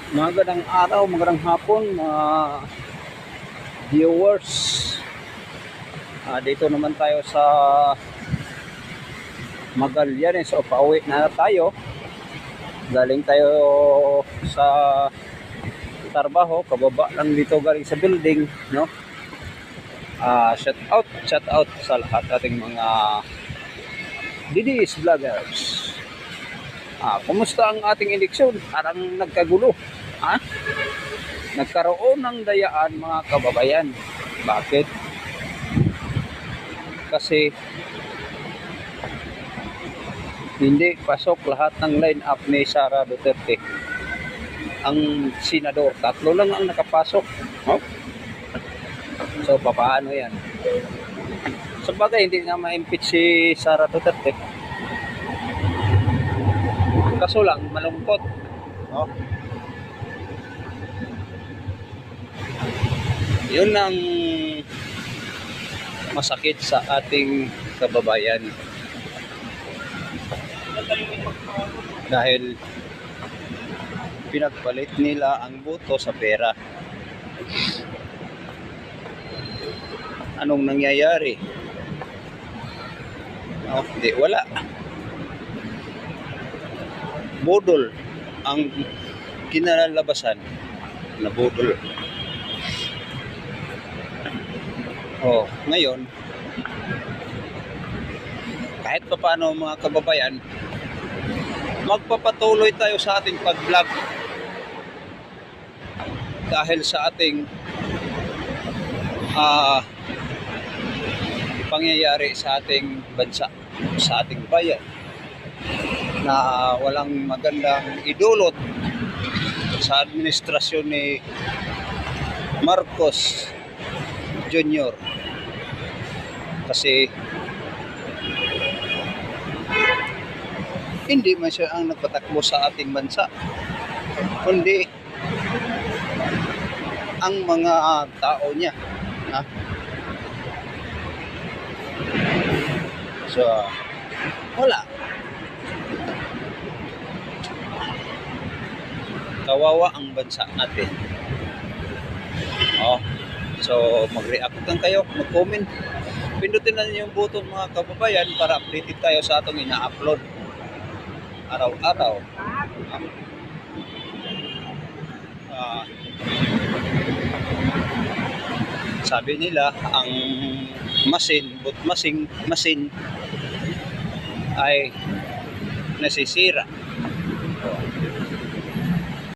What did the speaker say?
Magandang araw, magandang hapon, mga viewers. Dito naman tayo sa Magallanes. So, pauwi na tayo. Galing tayo sa trabaho, kababa lang dito galing sa building, no? Shout out sa lahat ating mga DDS vloggers. Kumusta ang ating eleksyon? Parang nagkagulo. Nagkaroon ng dayaan, mga kababayan. Bakit? Kasi hindi pasok lahat ng line-up ni Sara Duterte. Ang senador, 3 lang ang nakapasok. Oh? So, paano yan? Sabagay, hindi na ma-impeach si Sara Duterte. Kaso lang, malungkot. Oh? Yun ang masakit sa ating kababayan. Dahil pinagpalit nila ang boto sa pera. Anong nangyayari? Di wala. Budol ang kinalalabasan na budol. Ngayon, kahit pa paano, mga kababayan, magpapatuloy tayo sa ating pag-vlog dahil sa ating pangyayari sa ating bansa, sa ating bayan, na walang magandang idulot sa administrasyon ni Marcos Jr. Kasi hindi man siya ang nagpatakbo sa ating bansa, kundi ang mga tao niya. So, wala. Kawawa ang bansa natin. So, mag-react lang kayo, mag-comment. Pindutin na niyo yung button, mga kababayan, para updated tayo sa atong ina-upload araw-araw. Sabi nila, ang masin ay nasisira